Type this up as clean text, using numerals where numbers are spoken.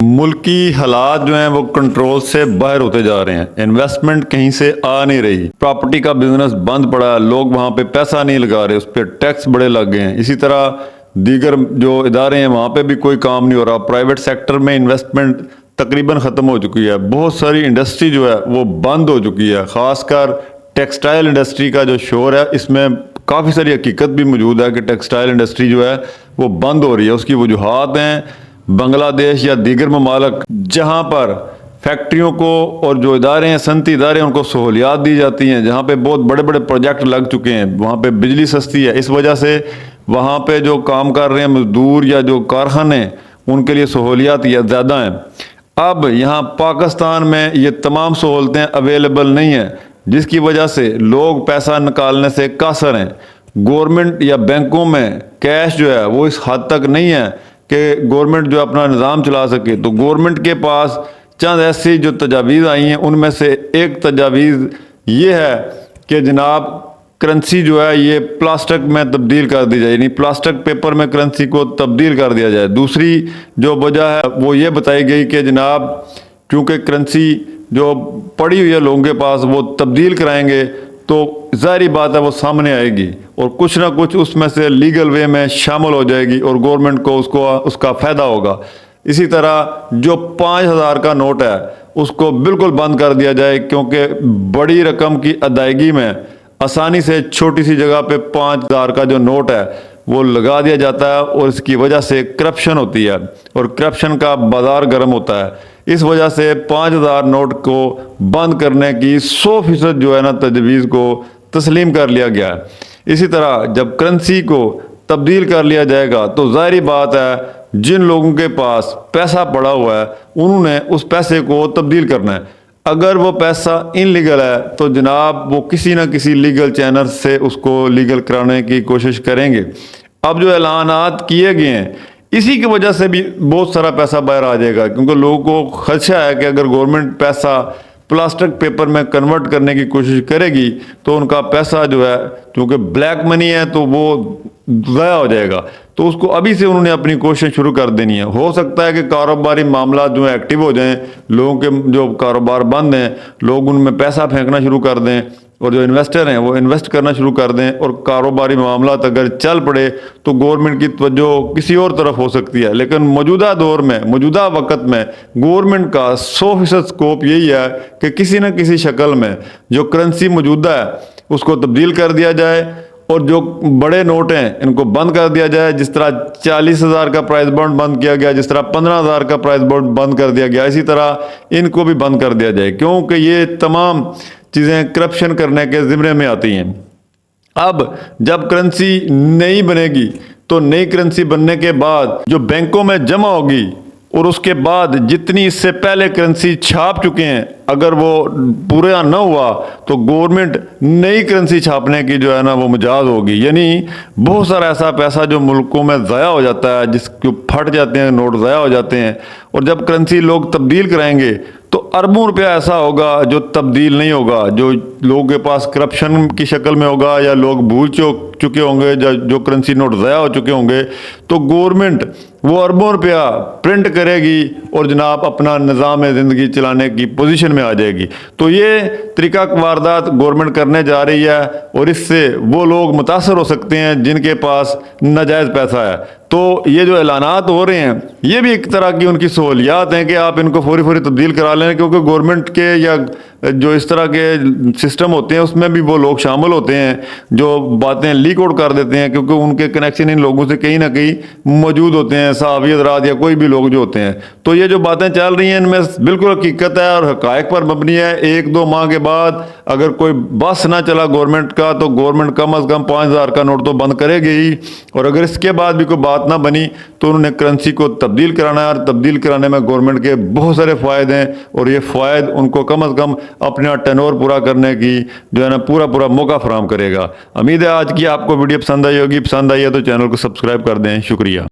मुल्की हालात जो हैं वो कंट्रोल से बाहर होते जा रहे हैं। इन्वेस्टमेंट कहीं से आ नहीं रही, प्रॉपर्टी का बिजनेस बंद पड़ा है, लोग वहाँ पे पैसा नहीं लगा रहे, उस पर टैक्स बड़े लग गए हैं। इसी तरह दीगर जो इदारे हैं वहाँ पे भी कोई काम नहीं हो रहा। प्राइवेट सेक्टर में इन्वेस्टमेंट तकरीबन ख़त्म हो चुकी है। बहुत सारी इंडस्ट्री जो है वो बंद हो चुकी है। ख़ासकर टेक्सटाइल इंडस्ट्री का जो शोर है, इसमें काफ़ी सारी हकीकत भी मौजूद है कि टेक्सटाइल इंडस्ट्री जो है वो बंद हो रही है। उसकी वजूहात हैं बांग्लादेश या दीगर ममालक जहाँ पर फैक्ट्रियों को और जो इदारे हैं, सनती इदारे, उनको सहूलियात दी जाती हैं, जहाँ पे बहुत बड़े बड़े प्रोजेक्ट लग चुके हैं, वहाँ पे बिजली सस्ती है। इस वजह से वहाँ पे जो काम कर रहे हैं मजदूर या जो कारखाने, उनके लिए सहूलियात या ज़्यादा हैं। अब यहाँ पाकिस्तान में ये तमाम सहूलतें अवेलेबल नहीं हैं, जिसकी वजह से लोग पैसा निकालने से कासर हैं। गवर्नमेंट या बैंकों में कैश जो है वो इस हद तक नहीं है कि गवर्नमेंट जो अपना निज़ाम चला सके। तो गवर्नमेंट के पास चंद ऐसी जो तजावीज़ आई हैं, उनमें से एक तजावीज़ ये है कि जनाब करेंसी जो है ये प्लास्टिक में तब्दील कर दी जाए, यानी प्लास्टिक पेपर में करेंसी को तब्दील कर दिया जाए। दूसरी जो वजह है वो ये बताई गई कि जनाब चूँकि करेंसी जो पड़ी हुई है लोगों के पास वो तब्दील कराएंगे तो ज़ाहिरी बात है वो सामने आएगी और कुछ ना कुछ उसमें से लीगल वे में शामिल हो जाएगी और गवर्नमेंट को उसका फ़ायदा होगा। इसी तरह जो 5,000 का नोट है उसको बिल्कुल बंद कर दिया जाए, क्योंकि बड़ी रकम की अदायगी में आसानी से छोटी सी जगह पे 5,000 का जो नोट है वो लगा दिया जाता है और इसकी वजह से करप्शन होती है और करप्शन का बाजार गर्म होता है। इस वजह से 5,000 नोट को बंद करने की 100% जो है ना तजवीज़ को तस्लीम कर लिया गया है। इसी तरह जब करेंसी को तब्दील कर लिया जाएगा तो ज़ाहिरी बात है जिन लोगों के पास पैसा पड़ा हुआ है उन्होंने उस पैसे को तब्दील करना है। अगर वो पैसा इनलीगल है तो जनाब वो किसी ना किसी लीगल चैनल से उसको लीगल कराने की कोशिश करेंगे। अब जो ऐलानात किए गए हैं इसी की वजह से भी बहुत सारा पैसा बाहर आ जाएगा, क्योंकि लोगों को खदशा है कि अगर गवर्नमेंट पैसा प्लास्टिक पेपर में कन्वर्ट करने की कोशिश करेगी तो उनका पैसा जो है, क्योंकि ब्लैक मनी है, तो वो ज़ाया हो जाएगा। तो उसको अभी से उन्होंने अपनी कोशिश शुरू कर देनी है। हो सकता है कि कारोबारी मामला जो है एक्टिव हो जाएं, लोगों के जो कारोबार बंद हैं लोग उनमें पैसा फेंकना शुरू कर दें और जो इन्वेस्टर हैं वो इन्वेस्ट करना शुरू कर दें और कारोबारी मामला अगर चल पड़े तो गवर्नमेंट की तवज्जो किसी और तरफ हो सकती है। लेकिन मौजूदा दौर में, मौजूदा वक़्त में गवर्नमेंट का 100% स्कोप यही है कि किसी न किसी शक्ल में जो करेंसी मौजूदा है उसको तब्दील कर दिया जाए और जो बड़े नोट हैं इनको बंद कर दिया जाए। जिस तरह 40,000 का प्राइस बॉन्ड बंद किया गया, जिस तरह 15,000 का प्राइस बॉन्ड बंद कर दिया गया, इसी तरह इनको भी बंद कर दिया जाए, क्योंकि ये तमाम चीज़ें करप्शन करने के ज़िम्मे में आती हैं। अब जब करेंसी नई बनेगी तो नई करेंसी बनने के बाद जो बैंकों में जमा होगी और उसके बाद जितनी इससे पहले करेंसी छाप चुके हैं, अगर वो पूरा न हुआ तो गवर्नमेंट नई करेंसी छापने की जो है ना वो मजाज होगी। यानी बहुत सारा ऐसा पैसा जो मुल्कों में ज़ाया हो जाता है, जिसके फट जाते हैं, नोट ज़ाया हो जाते हैं, और जब करेंसी लोग तब्दील कराएंगे तो अरबों रुपया ऐसा होगा जो तब्दील नहीं होगा, जो लोगों के पास करप्शन की शक्ल में होगा या लोग भूल चुके होंगे, जो करेंसी नोट ज़ाया हो चुके होंगे। तो गवर्नमेंट वो अरबों रुपया प्रिंट करेगी और जनाब अपना निज़ाम ज़िंदगी चलाने की पोजीशन में आ जाएगी। तो ये तरीका वारदात गवर्नमेंट करने जा रही है और इससे वो लोग मुतासर हो सकते हैं जिनके पास नाजायज़ पैसा है। तो ये जो ऐलानात हो रहे हैं ये भी एक तरह की उनकी सहूलियात हैं कि आप इनको फौरी फौरी तब्दील करा लें, क्योंकि गवर्नमेंट के या जो इस तरह के सिस्टम होते हैं उसमें भी वो लोग शामिल होते हैं जो बातें लीक आउट कर देते हैं, क्योंकि उनके कनेक्शन इन लोगों से कहीं ना कहीं मौजूद होते हैं, सहाबी हज़रात या कोई भी लोग जो होते हैं। तो ये जो बातें चल रही हैं इनमें बिल्कुल हकीकत है और हक़ाइक़ पर मबनी है। 1-2 माह के बाद अगर कोई बस ना चला गवर्नमेंट का तो गवर्नमेंट कम अज़ कम 5,000 का नोट तो बंद करेगी ही, और अगर इसके बाद भी कोई बात ना बनी तो उन्होंने करेंसी को तब्दील कराना है। और तब्दील कराने में गवर्नमेंट के बहुत सारे फ़ायदे हैं और ये फ़ायदे उनको कम अज़ कम अपना टेनोर पूरा करने की जो है ना पूरा मौका फराहम करेगा। उम्मीद है आज की आपको वीडियो पसंद आई होगी। पसंद आई है तो चैनल को सब्सक्राइब कर दें। शुक्रिया।